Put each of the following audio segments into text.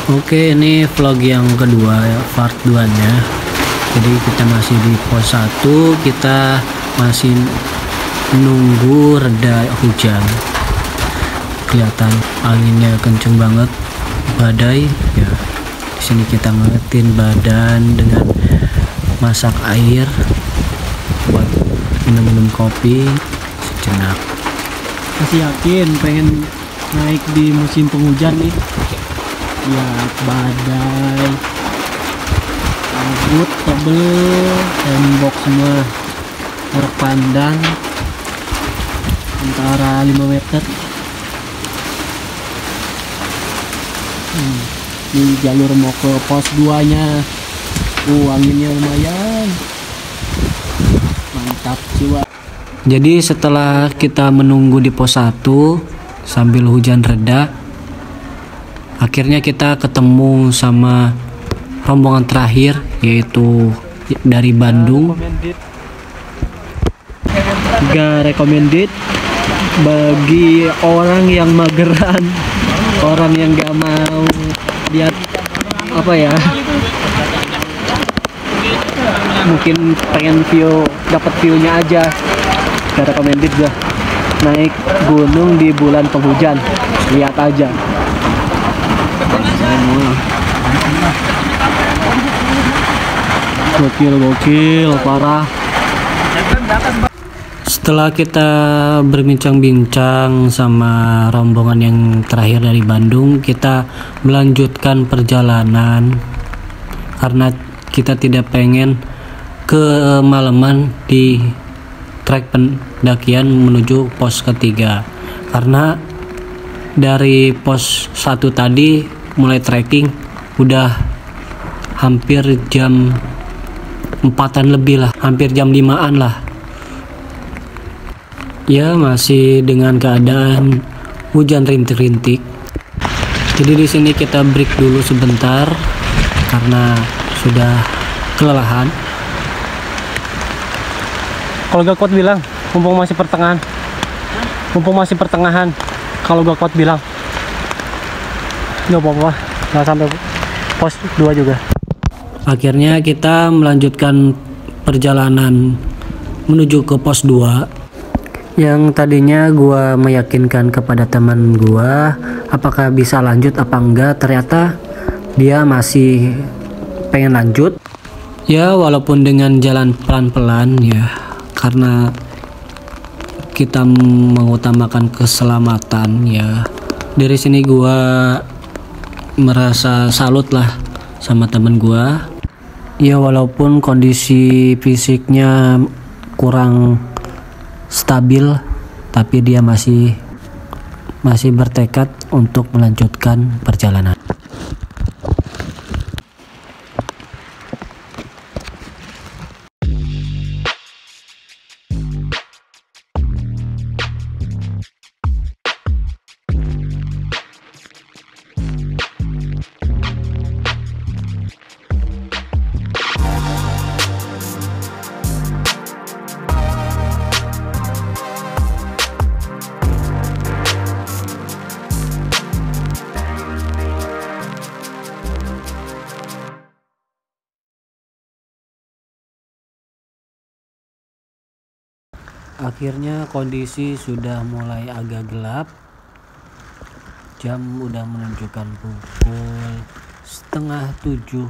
Oke, ini vlog yang kedua ya, part 2 nya. Jadi kita masih di pos 1, kita masih nunggu reda hujan. Kelihatan anginnya kenceng banget, badai ya. Di sini kita ngetin badan dengan masak air buat minum kopi sejenak. Masih yakin pengen naik di musim penghujan nih? Ya, badai, kabut tebel, tembok semua jarak pandang antara 5 meter. Ini jalur mau ke pos 2 nya. Anginnya lumayan mantap jiwa. Jadi setelah kita menunggu di pos 1 sambil hujan reda, akhirnya kita ketemu sama rombongan terakhir, yaitu dari Bandung. Gak recommended bagi orang yang mageran, orang yang gak mau lihat apa ya, mungkin pengen dapat view-nya aja. Gak recommended gak naik gunung di bulan penghujan, lihat aja. Gokil parah. Setelah kita berbincang-bincang sama rombongan yang terakhir dari Bandung, kita melanjutkan perjalanan karena kita tidak pengen kemalaman di trek pendakian menuju pos ketiga. Karena dari pos 1 tadi mulai trekking udah hampir jam 4-an lebih lah, hampir jam 5-an lah. Ya, masih dengan keadaan hujan rintik-rintik. Jadi di sini kita break dulu sebentar karena sudah kelelahan. Kalau gak kuat bilang, mumpung masih pertengahan. Kalau gak kuat bilang, nggak apa-apa, nggak sampai pos 2 juga. Akhirnya kita melanjutkan perjalanan menuju ke pos 2. Yang tadinya gua meyakinkan kepada teman gua apakah bisa lanjut apa enggak, ternyata dia masih pengen lanjut. Ya, walaupun dengan jalan pelan-pelan ya, karena kita mengutamakan keselamatan ya. Dari sini gua merasa salut lah sama temen gua. Ya, walaupun kondisi fisiknya kurang stabil, tapi dia masih bertekad untuk melanjutkan perjalanan. Akhirnya kondisi sudah mulai agak gelap. Jam udah menunjukkan pukul 6:30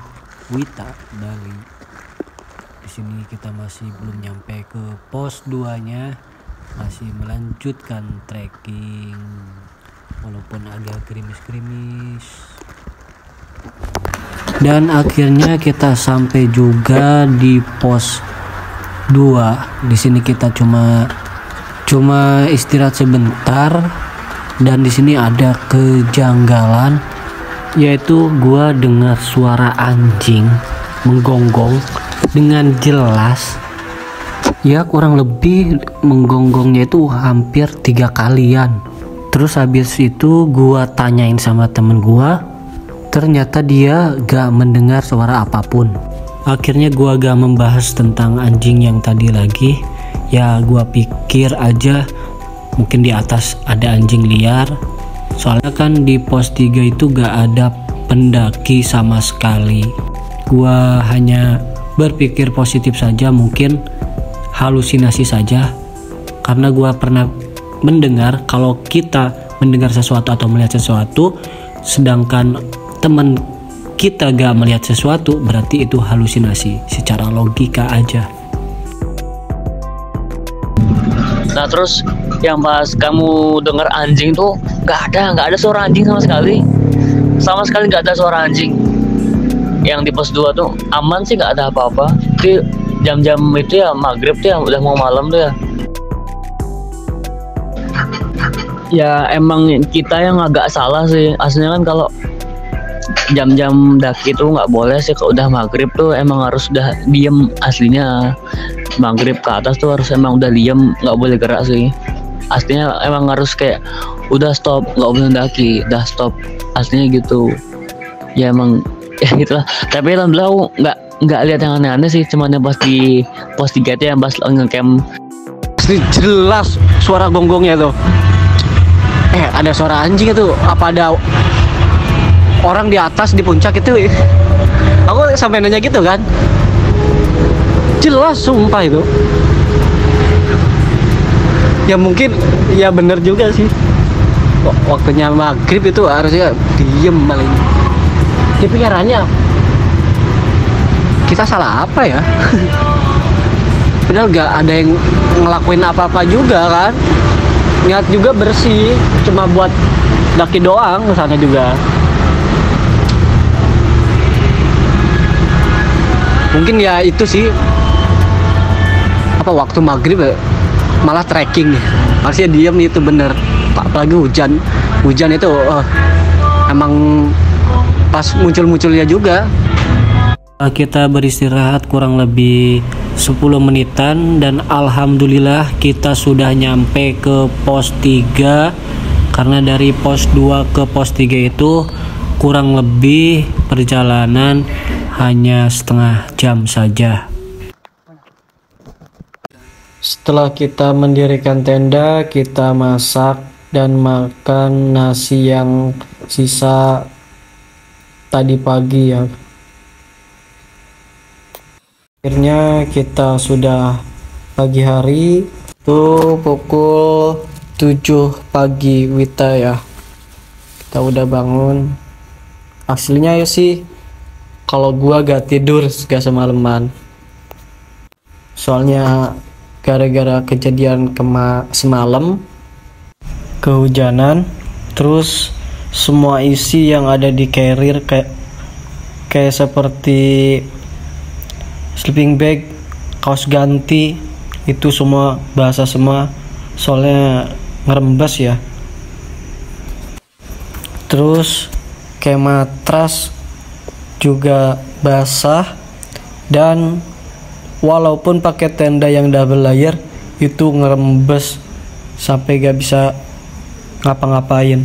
WITA Bali. Di sini kita masih belum nyampe ke pos 2-nya, masih melanjutkan trekking walaupun agak gerimis-gerimis. Dan akhirnya kita sampai juga di pos 2. Di sini kita cuma istirahat sebentar, dan di sini ada kejanggalan, yaitu gua dengar suara anjing menggonggong dengan jelas. Ya, kurang lebih menggonggongnya itu hampir 3 kalian. Terus habis itu gua tanyain sama temen gua, ternyata dia gak mendengar suara apapun. Akhirnya gua gak membahas tentang anjing yang tadi lagi. Ya, gua pikir aja mungkin di atas ada anjing liar. Soalnya kan di pos 3 itu gak ada pendaki sama sekali. Gua hanya berpikir positif saja, mungkin halusinasi saja, karena gua pernah mendengar kalau kita mendengar sesuatu atau melihat sesuatu sedangkan teman kita gak melihat sesuatu, berarti itu halusinasi secara logika aja. Nah terus yang pas kamu dengar anjing tuh nggak ada suara anjing sama sekali nggak ada suara anjing. Yang di pos 2 tuh aman sih, nggak ada apa-apa. Di jam-jam itu ya maghrib tuh ya, udah mau malam tuh ya. Ya emang kita yang agak salah sih. Aslinya kan kalau jam-jam daki itu nggak boleh sih, kalau udah maghrib tuh emang harus udah diem aslinya. Maghrib ke atas tuh harus emang udah diem, nggak boleh gerak sih. Aslinya emang harus kayak udah stop, nggak boleh daki, udah stop. Aslinya gitu. Ya emang ya gitulah. Tapi alhamdulillah aku nggak lihat yang aneh-aneh sih, cuman yang pas di pos 3 itu yang pas ngecamp. Asli jelas suara gonggongnya tuh. Ada suara anjing itu. Apa ada orang di atas di puncak itu? Aku sampai nanya gitu kan. Jelas sumpah itu. Ya mungkin ya bener juga sih. Waktunya maghrib itu harusnya diem paling. Di pikirannya kita salah apa ya? Padahal gak ada yang ngelakuin apa-apa juga kan. Niat juga bersih, cuma buat daki doang kesana juga. Mungkin ya itu sih, apa waktu maghrib ya, malah trekking, harusnya diem itu bener. Apalagi hujan itu emang pas muncul-munculnya juga. Kita beristirahat kurang lebih 10 menitan dan alhamdulillah kita sudah nyampe ke pos 3, karena dari pos 2 ke pos 3 itu kurang lebih perjalanan hanya setengah jam saja. Setelah kita mendirikan tenda, kita masak dan makan nasi yang sisa tadi pagi ya. Akhirnya kita sudah pagi hari, itu pukul 7 pagi Wita ya. Kita udah bangun. Aslinya ya sih, kalau gua gak tidur gak semalaman. Soalnya gara-gara kejadian semalam kehujanan, terus semua isi yang ada di carrier kayak seperti sleeping bag, kaos ganti, itu semua basah semua, soalnya ngerembes ya. Terus kayak matras juga basah, dan walaupun pakai tenda yang double layer itu ngerembes sampai gak bisa ngapa-ngapain.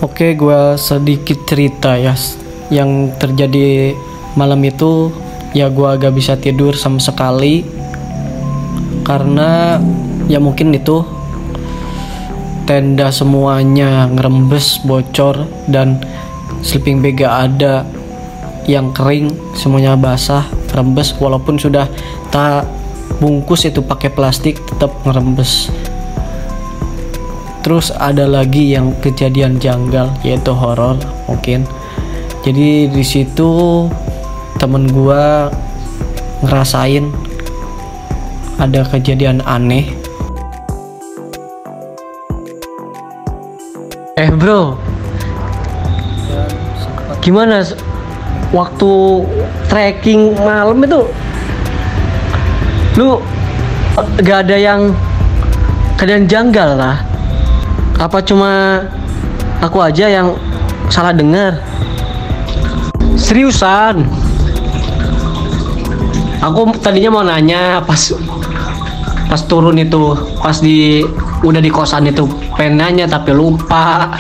Oke, gue sedikit cerita ya yang terjadi malam itu. Ya gue gak bisa tidur sama sekali, karena ya mungkin itu tenda semuanya ngerembes, bocor, dan sleeping bag gak ada yang kering, semuanya basah, rembes. Walaupun sudah tak bungkus itu pakai plastik, tetap ngerembes. Terus ada lagi yang kejadian janggal, yaitu horor mungkin. Jadi di situ temen gua ngerasain ada kejadian aneh. Bro, gimana waktu trekking malam itu? Lu gak ada yang kejadian janggal lah? Apa cuma aku aja yang salah dengar? Seriusan, aku tadinya mau nanya pas turun itu, pas udah di kosan itu, pengen nanya tapi lupa.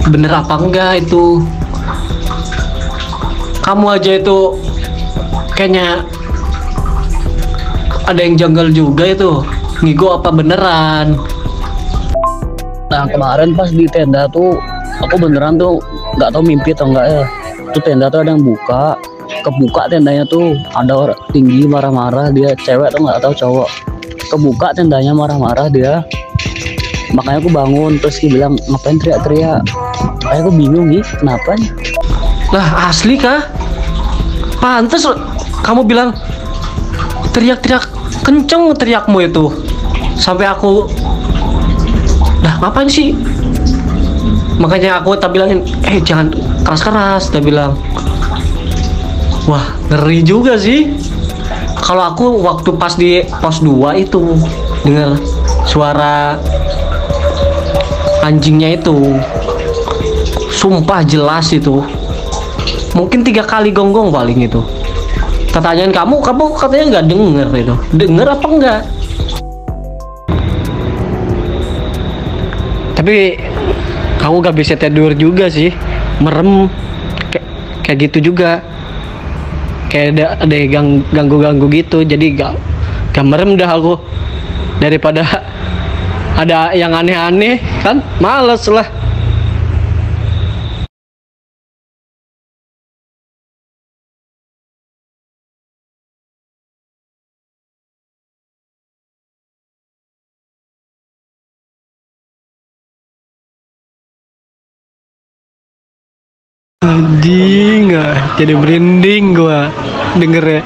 Bener apa enggak itu? Kamu aja itu kayaknya ada yang janggal juga itu. Ngigo apa beneran? Nah kemarin pas di tenda tuh aku beneran tuh nggak tahu mimpi atau enggak ya, itu tenda tuh ada yang kebuka tendanya tuh, ada orang tinggi marah-marah, dia cewek atau nggak tahu cowok, kebuka tendanya marah-marah dia. Makanya aku bangun, terus dia bilang ngapain teriak-teriak. Kayak aku bingung nih kenapa nih. Lah asli kah? Pantes kamu bilang teriak-teriak kenceng teriakmu itu sampai aku, dah ngapain sih? Makanya aku tak bilangin, jangan keras-keras, tak bilang. Wah ngeri juga sih. Kalau aku waktu pas di pos 2 itu dengar suara anjingnya itu, sumpah jelas itu. Mungkin 3 kali gonggong paling itu. Pertanyaan kamu katanya nggak denger itu. Denger apa enggak? Tapi kamu gak bisa tidur juga sih, merem kayak gitu juga. Kayak ada yang ganggu gitu, jadi gak merem dah aku. Daripada ada yang aneh-aneh kan, males lah. Anjing, jadi merinding gua dengernya.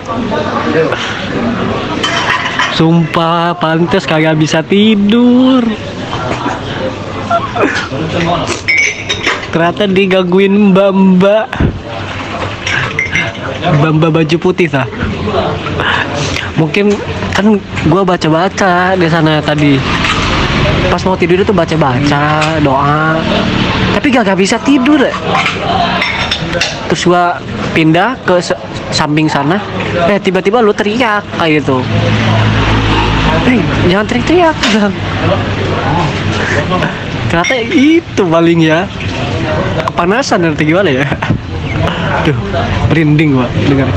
Sumpah pantes kagak bisa tidur. Ternyata digangguin mbak-mbak baju putih tah. Mungkin kan gua baca-baca di sana tadi. Pas mau tidur itu baca-baca doa, tapi gak bisa tidur. Terus gua pindah ke samping sana, tiba-tiba lu teriak kayak gitu. Jangan teriak-teriak. Ternyata itu paling ya, kepanasan nanti gimana ya. Duh, merinding gua dengar.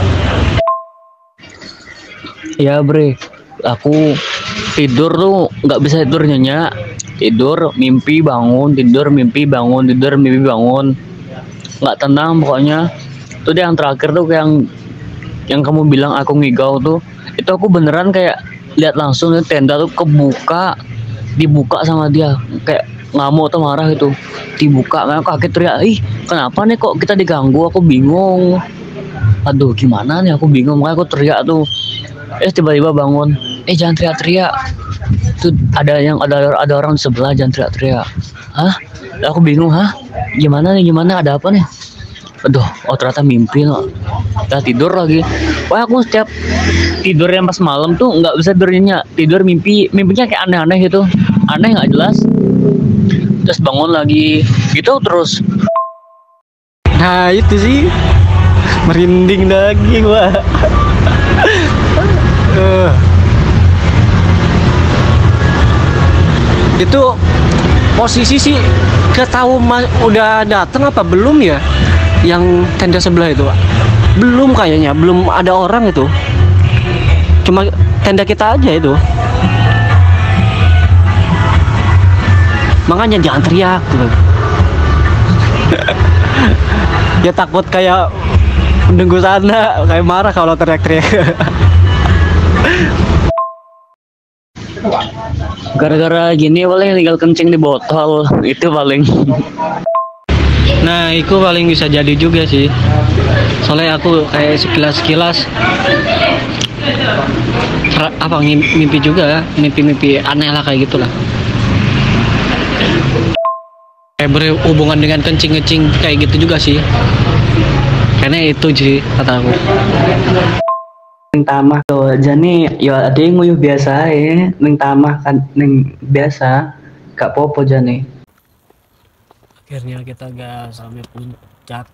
Ya bre, aku tidur tuh nggak bisa tidur nyenyak, tidur mimpi bangun, tidur mimpi bangun, tidur mimpi bangun, nggak tenang pokoknya. Tuh deh yang terakhir tuh yang kamu bilang aku ngigau tuh, itu aku beneran kayak lihat langsung nih tenda tuh dibuka sama dia, kayak ngamuk tuh marah itu, dibuka. Makanya aku kaget teriak, ih kenapa nih kok kita diganggu, aku bingung, aduh gimana nih aku bingung. Makanya aku teriak tuh, tiba-tiba bangun, jangan teriak-teriak, tuh ada orang di sebelah, jangan teriak-teriak. Hah? Aku bingung, gimana ada apa nih? Aduh, ternyata mimpi loh. Udah tidur lagi. Wah, aku setiap tidur yang pas malam tuh nggak bisa tidurnya, tidur mimpinya kayak aneh-aneh gitu, aneh nggak jelas. Terus bangun lagi, gitu terus. Nah itu sih, merinding lagi gua. Itu posisi sih ketahu udah datang apa belum ya, yang tenda sebelah itu Pak? Belum kayaknya, belum ada orang itu, cuma tenda kita aja itu. Makanya jangan teriak gitu. Ya takut kayak nunggu sana kayak marah kalau teriak-teriak. Gara-gara gini paling tinggal kencing di botol, itu paling. Nah itu paling bisa jadi juga sih, soalnya aku kayak sekilas mimpi juga, mimpi aneh lah kayak gitulah, kayak berhubungan dengan kencing kayak gitu juga sih, karena itu sih kata aku. Tamah tuh jani ya ada yang nguyuh biasa tamah kan biasa gak popo jani. Akhirnya kita gak sampai puncak,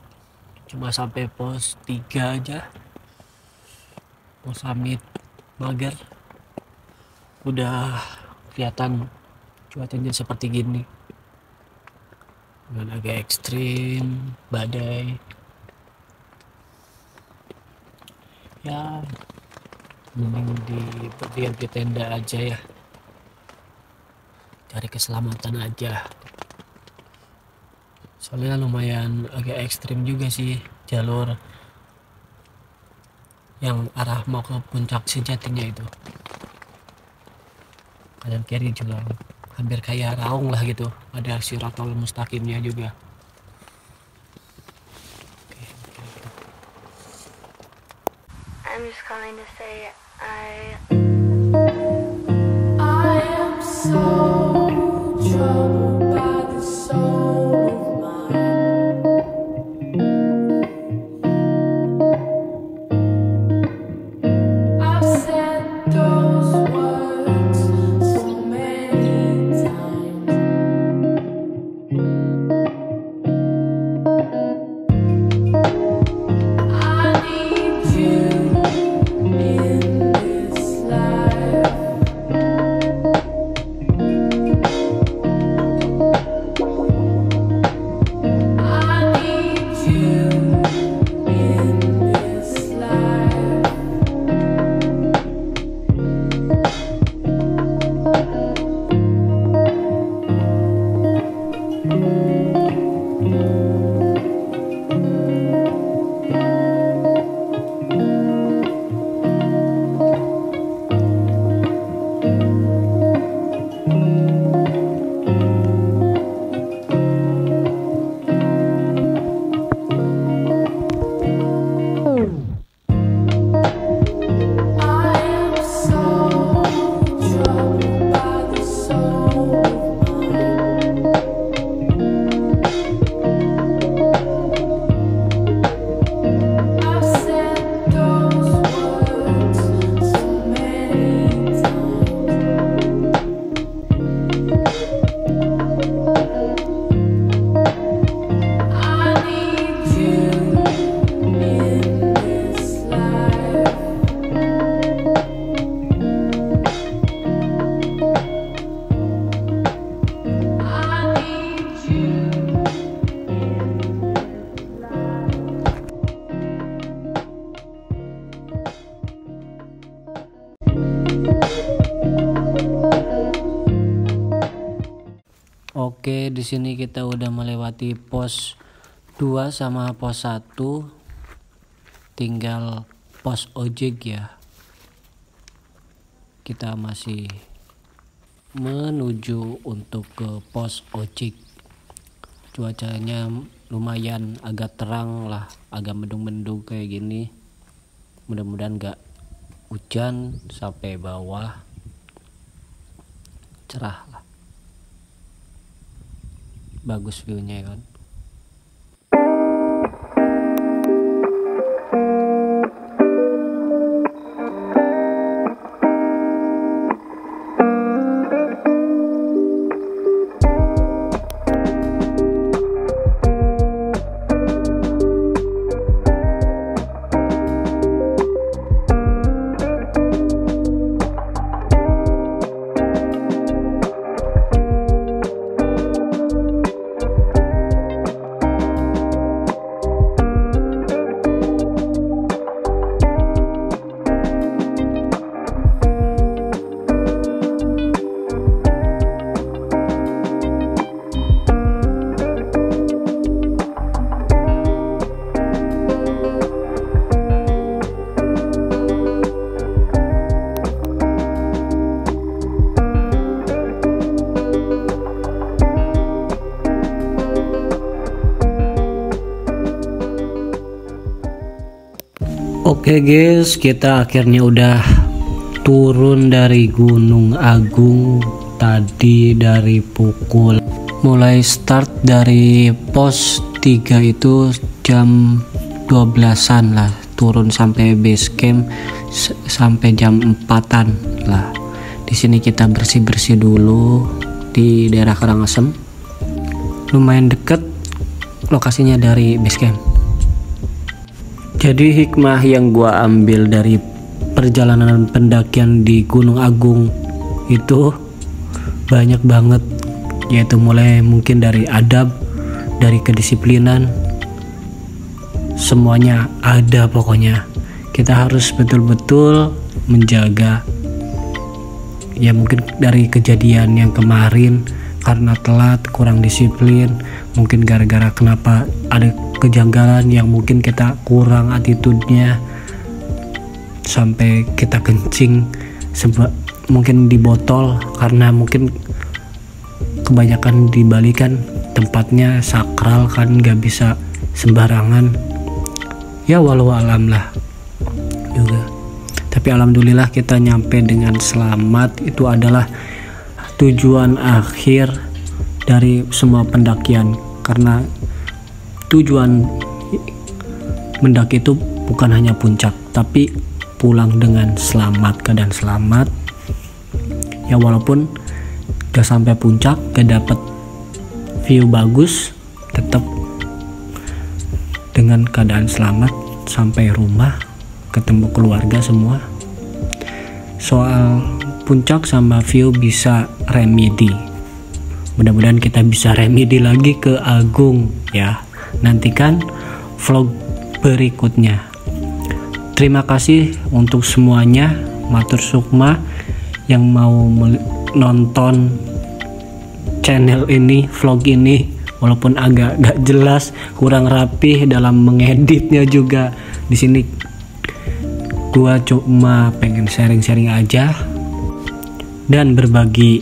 cuma sampai pos 3 aja, pos summit Mager. Udah kelihatan cuacanya seperti gini, dengan agak ekstrim, badai ya. Mending berdiam di tenda aja ya, cari keselamatan aja. Soalnya lumayan agak ekstrim juga sih jalur yang arah mau ke puncak sejatinya itu. Kanan kiri juga hampir kayak raung lah gitu, ada Shiratal Mustaqimnya juga. I'm just calling to say I am so troubled by the soul of mine. I've said those words so many times. I need you in this life. I need you in this life. I am so troubled by the soul of mine. I've said those words so many times. I need you in this life. I need you in this life. Oke, di sini kita udah melewati pos 2 sama pos 1. Tinggal pos ojek ya. Kita masih menuju untuk ke pos ojek. Cuacanya lumayan agak terang lah, agak mendung-mendung kayak gini. Mudah-mudahan gak hujan sampai bawah. Cerah lah. Bagus view-nya kan. Oke guys, kita akhirnya udah turun dari Gunung Agung tadi dari pukul mulai start dari pos 3 itu jam 12-an lah, turun sampai base camp sampai jam 4-an lah. Di sini kita bersih-bersih dulu di daerah Karangasem. Lumayan deket lokasinya dari base camp. Jadi hikmah yang gua ambil dari perjalanan pendakian di Gunung Agung itu banyak banget, yaitu mulai mungkin dari adab, dari kedisiplinan, semuanya ada pokoknya. Kita harus betul-betul menjaga. Ya mungkin dari kejadian yang kemarin karena telat, kurang disiplin, Mungkin gara-gara kenapa ada kejanggalan yang mungkin kita kurang attitude-nya sampai kita kencing mungkin di botol, karena mungkin kebanyakan di Bali kan tempatnya sakral kan, gak bisa sembarangan ya, walau alam lah juga. Tapi alhamdulillah kita nyampe dengan selamat. Itu adalah tujuan akhir dari semua pendakian, karena tujuan mendaki itu bukan hanya puncak tapi pulang dengan selamat, keadaan selamat ya. Walaupun gak sampai puncak, gak dapet view bagus, tetap dengan keadaan selamat sampai rumah, ketemu keluarga semua. Soal puncak sama view bisa remedi, mudah-mudahan kita bisa remedi lagi ke Agung ya. Nantikan vlog berikutnya. Terima kasih untuk semuanya, matur sukma yang mau nonton channel ini, vlog ini, walaupun agak gak jelas, kurang rapih dalam mengeditnya juga. Di sini gua cuma pengen sharing-sharing aja dan berbagi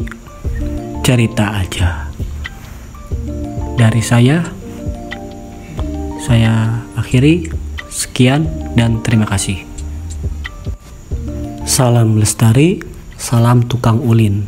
cerita aja. Dari saya akhiri. Sekian dan terima kasih. Salam lestari, salam tukang ulin.